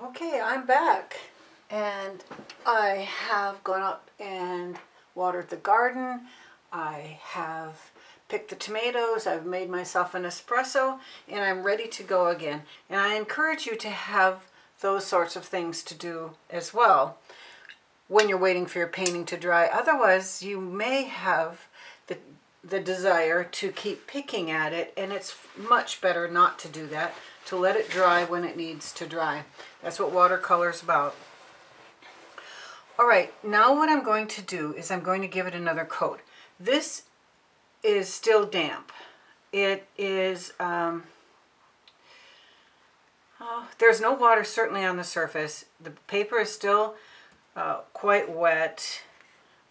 Okay, I'm back, and I have gone up and watered the garden. I have picked the tomatoes. I've made myself an espresso, and I'm ready to go again. And I encourage you to have those sorts of things to do as well when you're waiting for your painting to dry. Otherwise, you may have the desire to keep picking at it, and it's much better not to do that, to let it dry when it needs to dry. That's what watercolor is about. All right, now what I'm going to do is I'm going to give it another coat. This is still damp. It is, there's no water certainly on the surface. The paper is still quite wet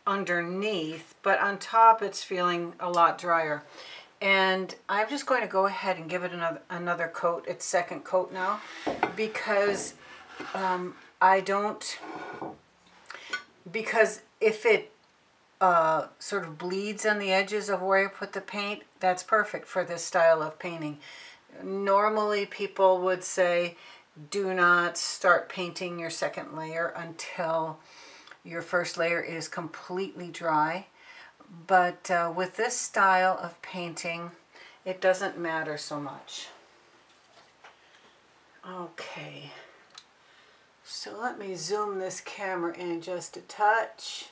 underneath, but on top it's feeling a lot drier. And I'm just going to go ahead and give it another coat, its second coat now, because because if it sort of bleeds on the edges of where you put the paint, that's perfect for this style of painting. Normally people would say, do not start painting your second layer until your first layer is completely dry. But with this style of painting, it doesn't matter so much. Okay, so let me zoom this camera in just a touch.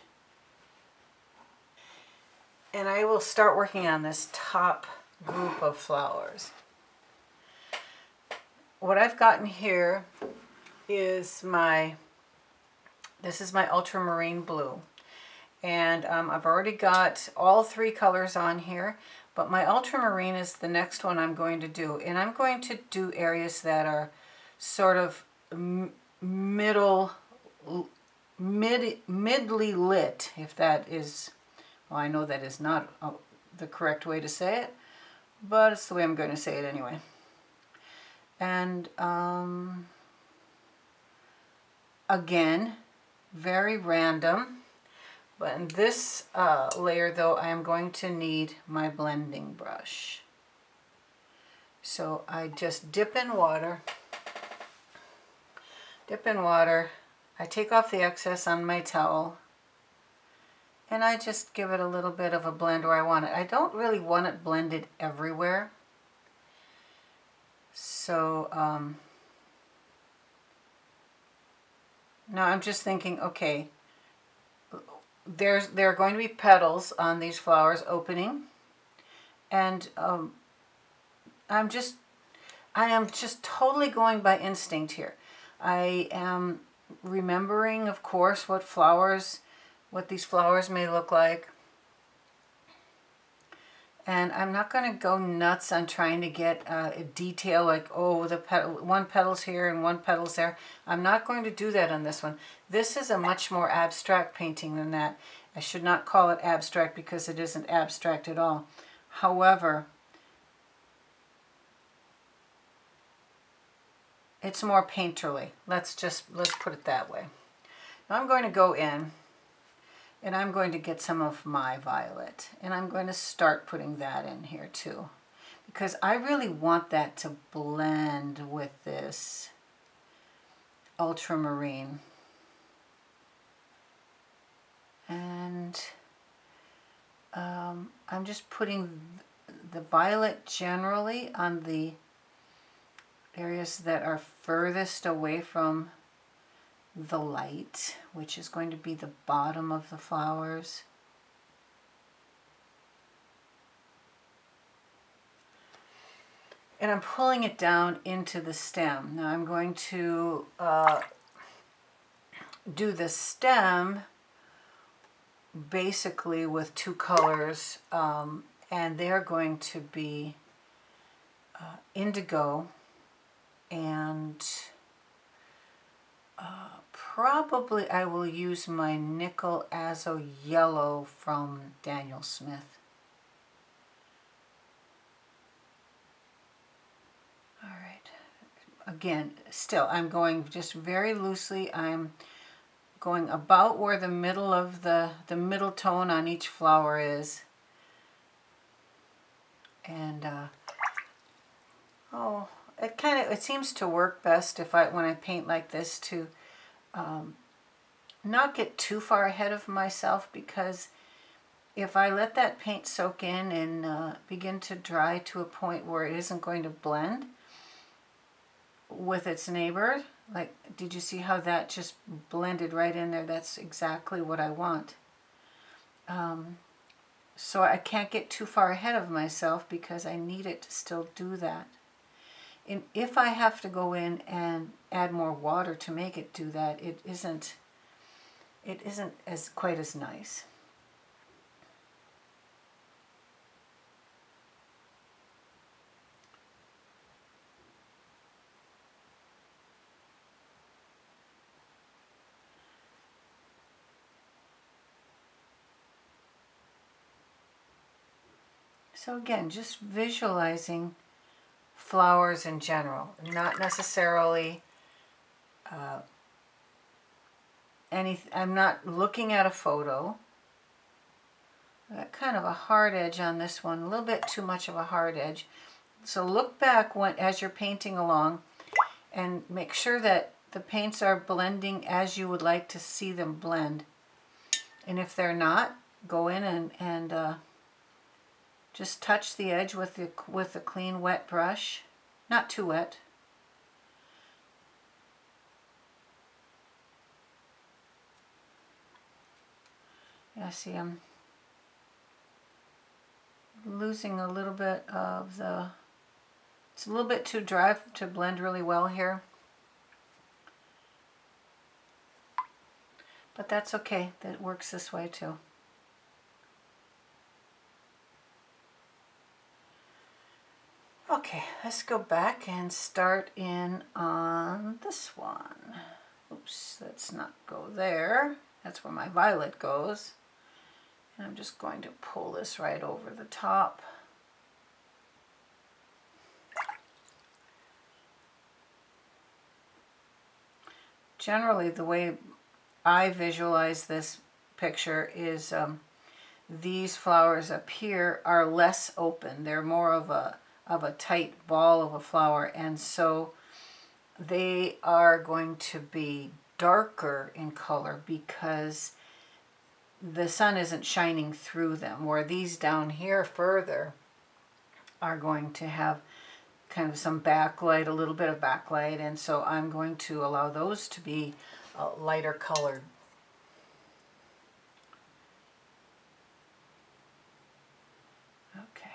And I will start working on this top group of flowers. What I've gotten here is this is my ultramarine blue. And I've already got all three colors on here, but my ultramarine is the next one I'm going to do. And I'm going to do areas that are sort of midly lit, if that is, well, I know that is not the correct way to say it, but it's the way I'm going to say it anyway. And again, very random. But in this layer, though, I am going to need my blending brush. So I just dip in water. I take off the excess on my towel. And I just give it a little bit of a blend where I want it. I don't really want it blended everywhere. So now I'm just thinking, okay, there are going to be petals on these flowers opening, and I am just totally going by instinct here. I am remembering, of course, what these flowers may look like, and I'm not going to go nuts on trying to get a detail like, oh, one petal's here and one petal's there. I'm not going to do that on this one. This is a much more abstract painting than that. I should not call it abstract because it isn't abstract at all. However, it's more painterly. Let's put it that way. Now I'm going to go in and I'm going to get some of my violet, and I'm going to start putting that in here too, because I really want that to blend with this ultramarine. And I'm just putting the violet generally on the areas that are furthest away from the light, which is going to be the bottom of the flowers. And I'm pulling it down into the stem. Now I'm going to do the stem basically with two colors, and they're going to be indigo and probably I will use my nickel azo yellow from Daniel Smith. All right. Again, still, I'm going just very loosely. I'm going about where the middle of the middle tone on each flower is. And it seems to work best when I paint like this to not get too far ahead of myself, because if I let that paint soak in and begin to dry to a point where it isn't going to blend with its neighbor, like, did you see how that just blended right in there? That's exactly what I want. So I can't get too far ahead of myself because I need it to still do that. And if I have to go in and add more water to make it do that, it isn't as quite as nice. So again, just visualizing flowers in general, not necessarily I'm not looking at a photo. I got kind of a hard edge on this one, a little bit too much of a hard edge. So look back as you're painting along and make sure that the paints are blending as you would like to see them blend. And if they're not, go in and just touch the edge with a clean wet brush, not too wet. Yeah, see, I'm losing a little bit of it's a little bit too dry to blend really well here. But that's okay, that works this way too. Okay, let's go back and start in on this one. Oops, let's not go there. That's where my violet goes. And I'm just going to pull this right over the top. Generally, the way I visualize this picture is these flowers up here are less open. They're more of a tight ball of a flower, and so they are going to be darker in color because the sun isn't shining through them, where these down here further are going to have kind of some backlight, a little bit of backlight, and so I'm going to allow those to be lighter colored. Okay.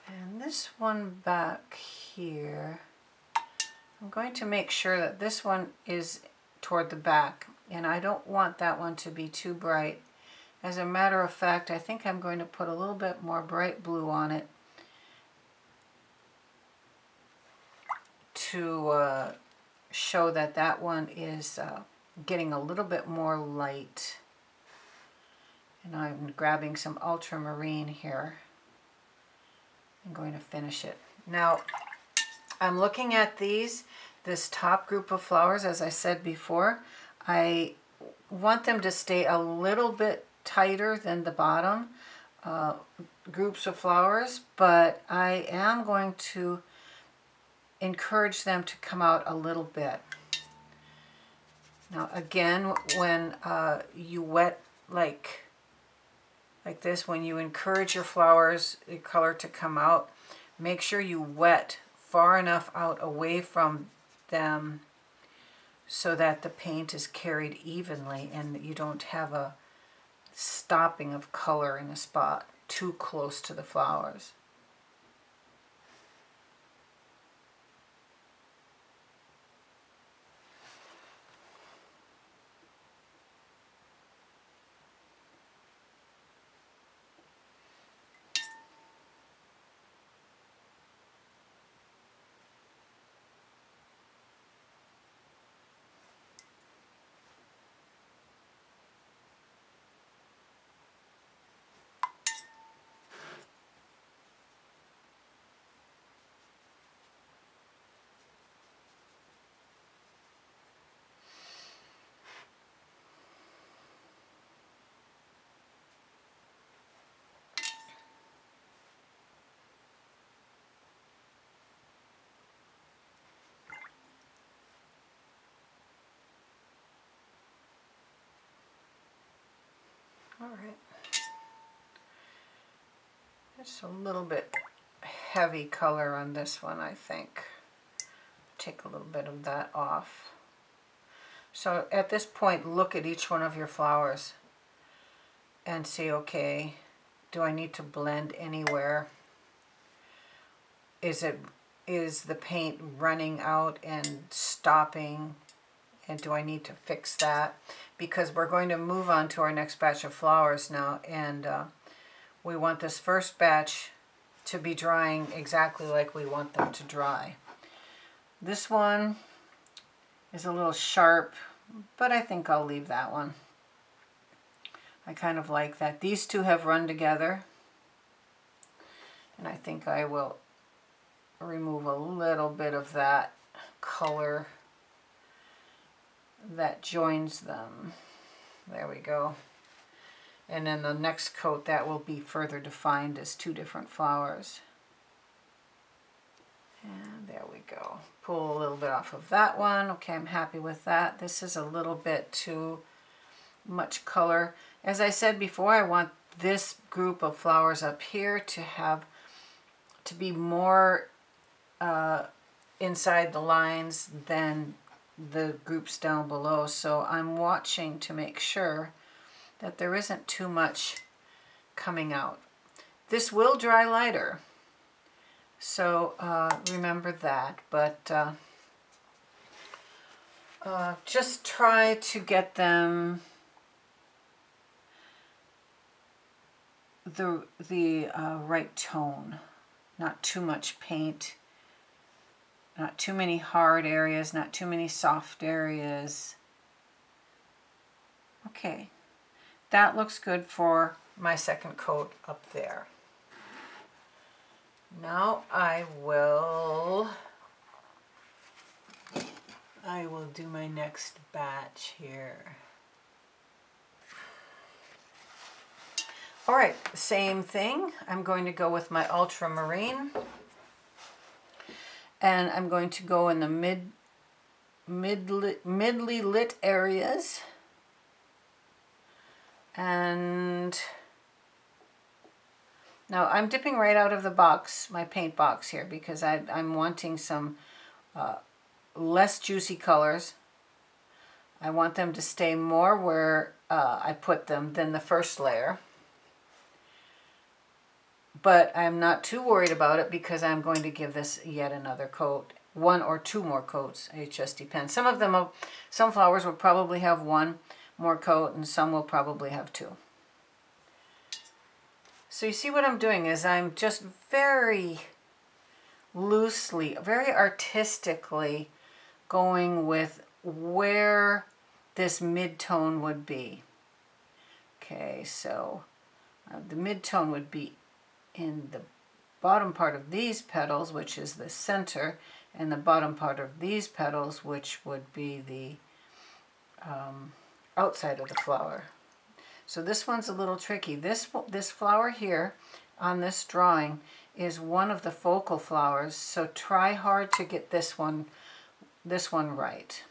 And this one back here, I'm going to make sure that this one is toward the back, and I don't want that one to be too bright. As a matter of fact, I think I'm going to put a little bit more bright blue on it to show that that one is getting a little bit more light. And I'm grabbing some ultramarine here. I'm going to finish it. Now, I'm looking at this top group of flowers, as I said before. I want them to stay a little bit tighter than the bottom groups of flowers, but I am going to encourage them to come out a little bit. Now again, when you wet like this, when you encourage your flowers, the color to come out, make sure you wet far enough out away from them so that the paint is carried evenly and you don't have a stopping of color in a spot too close to the flowers. All right. Just a little bit heavy color on this one, I think. Take a little bit of that off. So at this point, look at each one of your flowers and see, okay, do I need to blend anywhere? Is the paint running out and stopping? And do I need to fix that? Because we're going to move on to our next batch of flowers now, and we want this first batch to be drying exactly like we want them to dry. This one is a little sharp, but I think I'll leave that one. I kind of like that. These two have run together, and I think I will remove a little bit of that color that joins them. There we go. And then the next coat, that will be further defined as two different flowers. And there we go. Pull a little bit off of that one. Okay, I'm happy with that. This is a little bit too much color. As I said before, I want this group of flowers up here to be more inside the lines than the groups down below. So I'm watching to make sure that there isn't too much coming out. This will dry lighter, so remember that, but just try to get them the right tone. Not too much paint, not too many hard areas, not too many soft areas. Okay, that looks good for my second coat up there. Now I will do my next batch here. All right, same thing. I'm going to go with my ultramarine, and I'm going to go in the midly lit areas, and now I'm dipping right out of the box, my paint box here, because I'm wanting some less juicy colors. I want them to stay more where I put them than the first layer. But I'm not too worried about it because I'm going to give this yet another coat. 1 or 2 more coats. It just depends. Some flowers will probably have 1 more coat, and some will probably have 2. So you see what I'm doing is I'm just very loosely, very artistically going with where this mid-tone would be. Okay, so the mid-tone would be in the bottom part of these petals, which is the center, and the bottom part of these petals, which would be the outside of the flower. So this one's a little tricky. This flower here on this drawing is one of the focal flowers, so try hard to get this one right.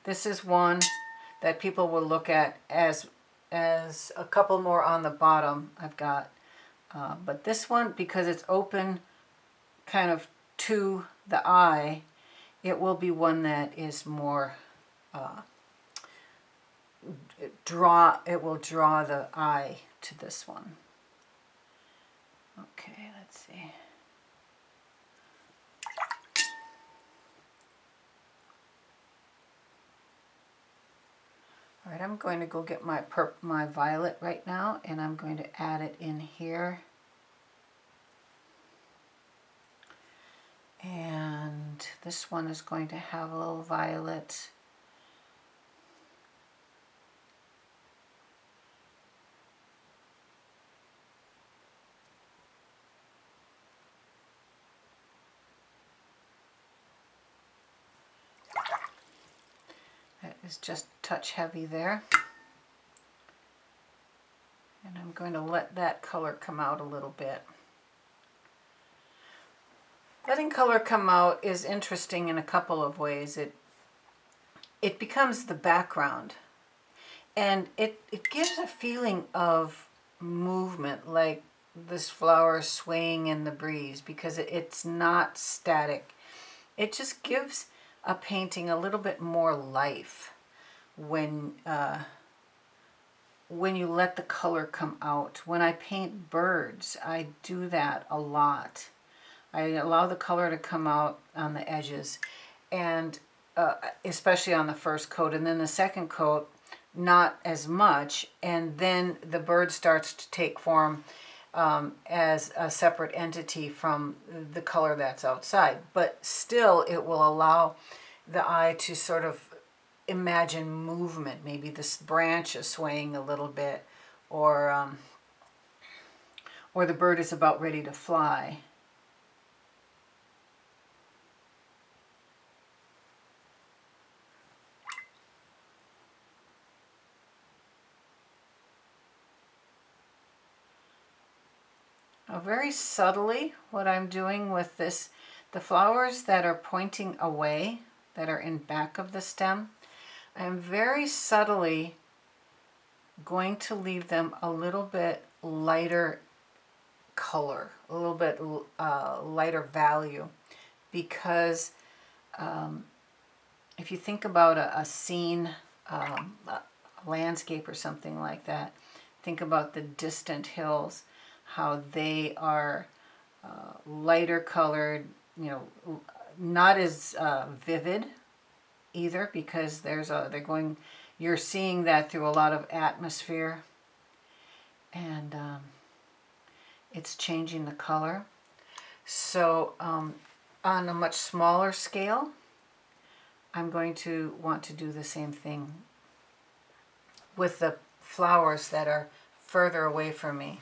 This is one that people will look at as a couple more on the bottom I've got. But this one, because it's open kind of to the eye, it will be one that is more it will draw the eye to this one. Okay, let's see. All right, I'm going to go get my violet right now, and I'm going to add it in here. And this one is going to have a little violet. That is just a touch heavy there. And I'm going to let that color come out a little bit. Letting color come out is interesting in a couple of ways. It becomes the background. And it gives a feeling of movement, like this flower swaying in the breeze, because it's not static. It just gives a painting a little bit more life when you let the color come out. When I paint birds, I do that a lot. I allow the color to come out on the edges, and especially on the first coat, and then the second coat, not as much, and then the bird starts to take form as a separate entity from the color that's outside. But still, it will allow the eye to sort of imagine movement. Maybe this branch is swaying a little bit, or the bird is about ready to fly. Now, very subtly, what I'm doing with this, the flowers that are pointing away, that are in back of the stem, I'm very subtly going to leave them a little bit lighter color, a little bit lighter value, because if you think about a scene, a landscape or something like that, think about the distant hills, how they are lighter colored, not as vivid either, because you're seeing that through a lot of atmosphere, and it's changing the color. So on a much smaller scale, I'm going to want to do the same thing with the flowers that are further away from me.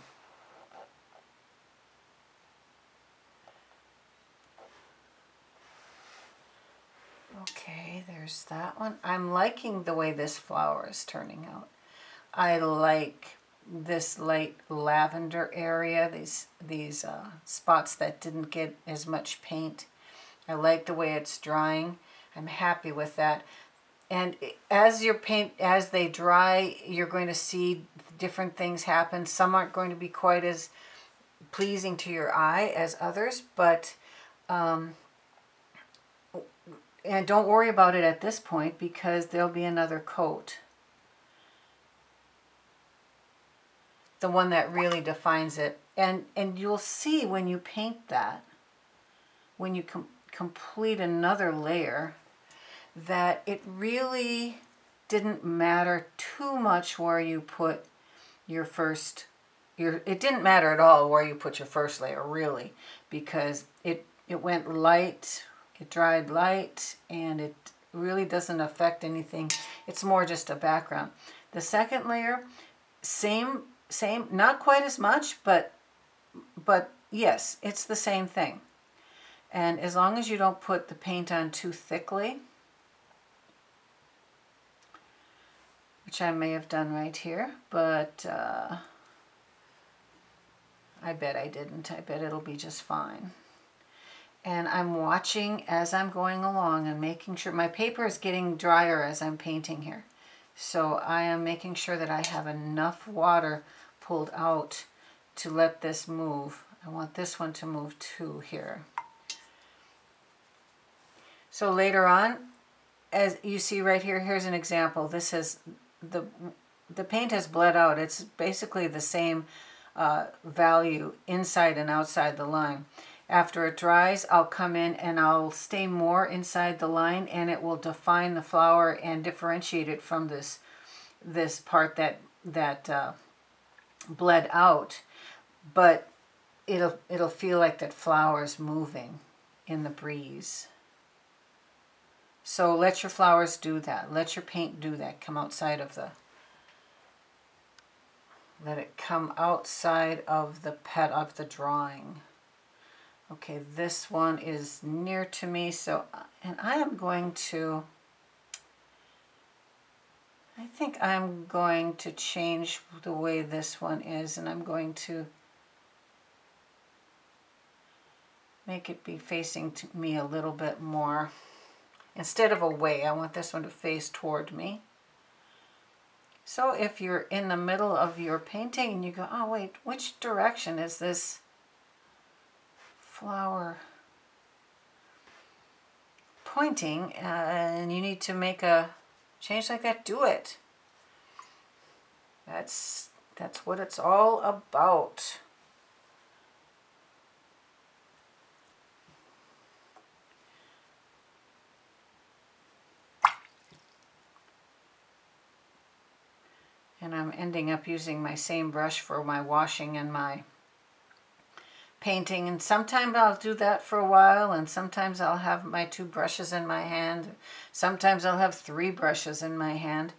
Okay, there's that one. I'm liking the way this flower is turning out. I like this light lavender area, these spots that didn't get as much paint. I like the way it's drying. I'm happy with that. And as they dry, you're going to see different things happen. Some aren't going to be quite as pleasing to your eye as others, but and don't worry about it at this point, because there'll be another coat. The one that really defines it. And you'll see when you paint that, when you complete another layer, that it really didn't matter too much where you put it didn't matter at all where you put your first layer, really, because it went light, it dried light, and it really doesn't affect anything. It's more just a background. The second layer, same, not quite as much, but yes, it's the same thing. And as long as you don't put the paint on too thickly, which I may have done right here, but I bet I didn't. I bet it'll be just fine. And I'm watching as I'm going along and making sure my paper is getting drier as I'm painting here. So I am making sure that I have enough water pulled out to let this move. I want this one to move too here. So later on, as you see right here, here's an example. This is the paint has bled out. It's basically the same value inside and outside the line. After it dries, I'll come in and I'll stay more inside the line, and it will define the flower and differentiate it from this part that bled out. But it'll feel like that flower is moving in the breeze. So let your flowers do that. Let your paint do that. Let it come outside of the pet of the drawing. Okay, this one is near to me, and I think I'm going to change the way this one is, and I'm going to make it be facing to me a little bit more. Instead of away, I want this one to face toward me. So if you're in the middle of your painting and you go, oh wait, which direction is this flower pointing, and you need to make a change like that, do it. That's what it's all about. And I'm ending up using my same brush for my washing and my painting, and sometimes I'll do that for a while, and sometimes I'll have my 2 brushes in my hand. Sometimes I'll have 3 brushes in my hand,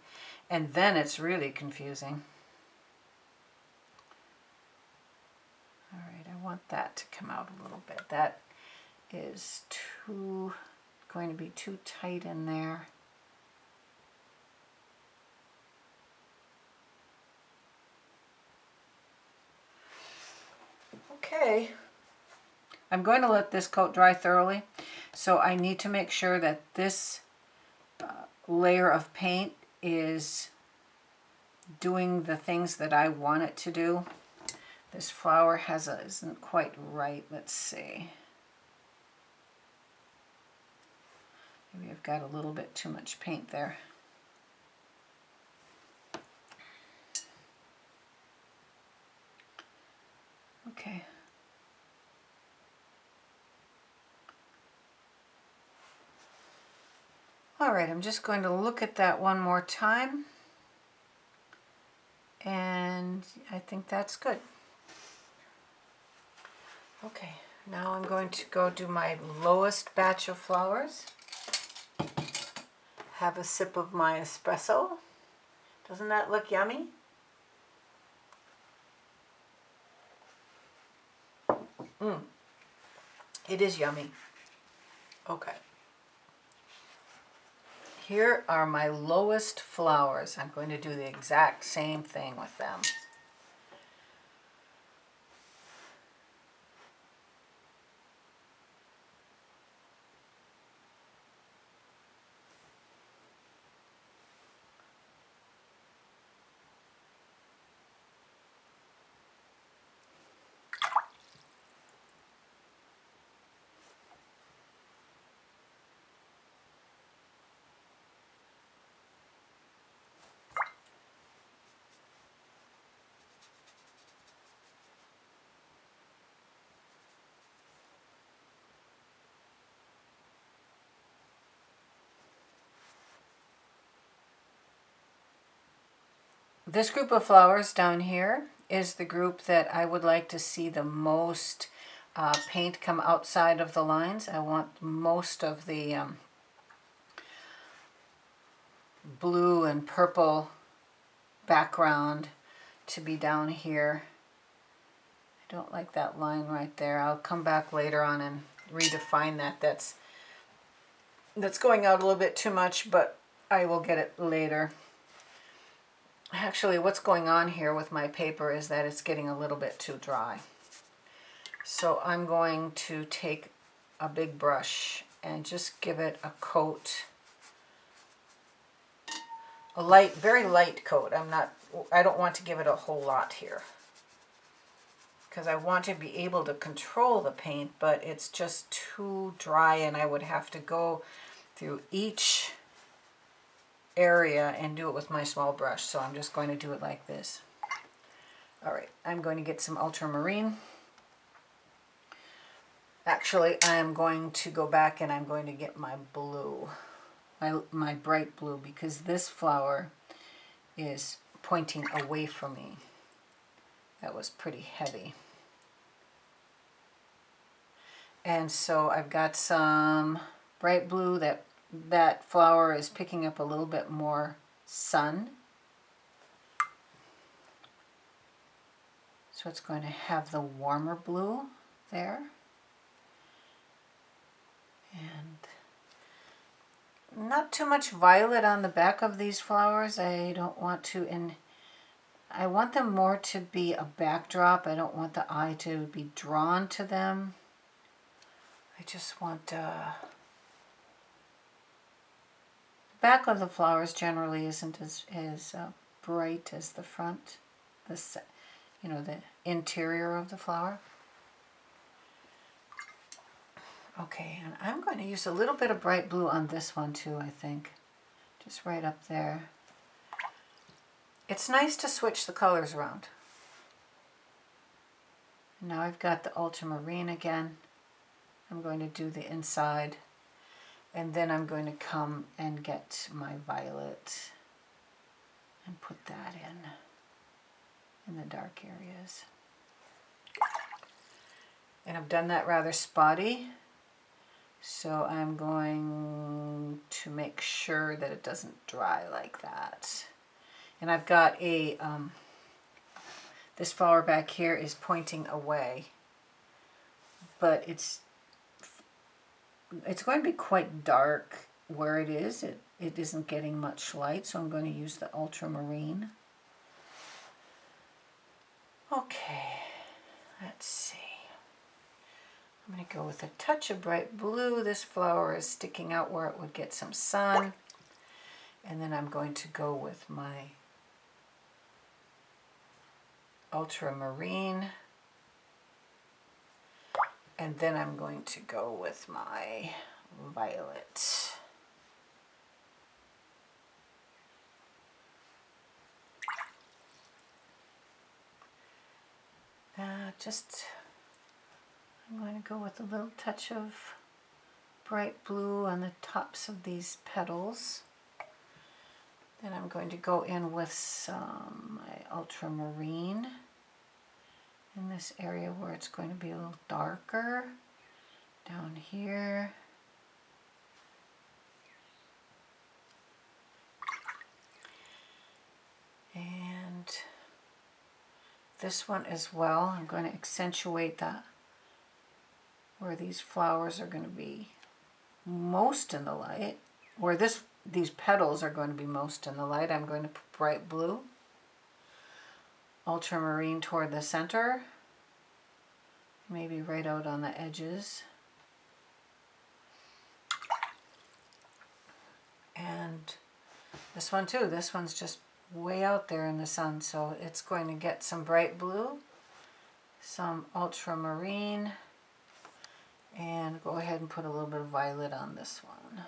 and then it's really confusing. All right, I want that to come out a little bit. That is going to be too tight in there. Okay, I'm going to let this coat dry thoroughly, so I need to make sure that this layer of paint is doing the things that I want it to do. This flower isn't quite right. Let's see. Maybe I've got a little bit too much paint there. Okay. All right, I'm just going to look at that one more time, and I think that's good. Okay, now I'm going to go do my lowest batch of flowers. Have a sip of my espresso. Doesn't that look yummy? It is yummy. Okay. Here are my lowest flowers. I'm going to do the exact same thing with them. This group of flowers down here is the group that I would like to see the most paint come outside of the lines. I want most of the blue and purple background to be down here. I don't like that line right there. I'll come back later on and redefine that. That's going out a little bit too much, but I will get it later. Actually, what's going on here with my paper is that it's getting a little bit too dry. So I'm going to take a big brush and just give it a coat. A light, very light coat. I don't want to give it a whole lot here, because I want to be able to control the paint, but it's just too dry, and I would have to go through each area and do it with my small brush. So I'm just going to do it like this. All right, I'm going to get some ultramarine. Actually, I'm going to go back and I'm going to get my blue, my bright blue, because this flower is pointing away from me. That was pretty heavy. And so I've got some bright blue. That flower is picking up a little bit more sun. So it's going to have the warmer blue there. And not too much violet on the back of these flowers. I don't want to, and I want them more to be a backdrop. I don't want the eye to be drawn to them. I just want the back of the flowers generally isn't as bright as the front, you know, the interior of the flower. Okay, and I'm going to use a little bit of bright blue on this one too, I think. Just right up there. It's nice to switch the colors around. Now I've got the ultramarine again. I'm going to do the inside, and then I'm going to come and get my violet and put that in the dark areas. And I've done that rather spotty, so I'm going to make sure that it doesn't dry like that. And I've got a, this flower back here is pointing away, but it's going to be quite dark where it is. It isn't getting much light, so I'm going to use the ultramarine. Okay, let's see. I'm going to go with a touch of bright blue. This flower is sticking out where it would get some sun. And then I'm going to go with my ultramarine. And then I'm going to go with my violet. I'm going to go with a little touch of bright blue on the tops of these petals. Then I'm going to go in with some my ultramarine in this area where it's going to be a little darker, down here. And this one as well. I'm going to accentuate that where these flowers are going to be most in the light, where these petals are going to be most in the light. I'm going to put bright blue, ultramarine toward the center, maybe right out on the edges. And this one too, this one's just way out there in the sun, so it's going to get some bright blue, some ultramarine, and go ahead and put a little bit of violet on this one.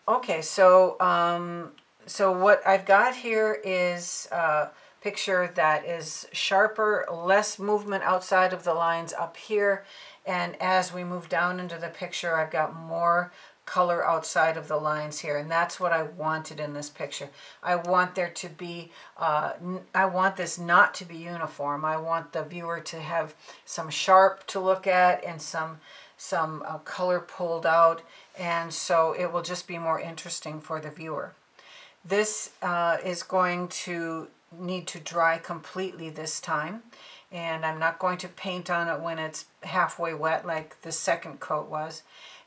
Okay, so what I've got here is a picture that is sharper, less movement outside of the lines up here, and as we move down into the picture, I've got more color outside of the lines here, and that's what I wanted in this picture. I want there to be, I want this not to be uniform. I want the viewer to have some sharp to look at and some color pulled out, and so it will just be more interesting for the viewer. This is going to need to dry completely this time, and I'm not going to paint on it when it's halfway wet like the second coat was.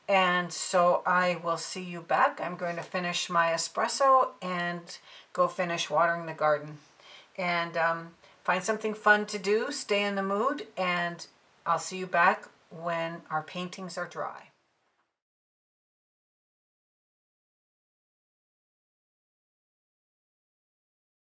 And so I will see you back. I'm going to finish my espresso and go finish watering the garden. And find something fun to do, stay in the mood, and I'll see you back when our paintings are dry.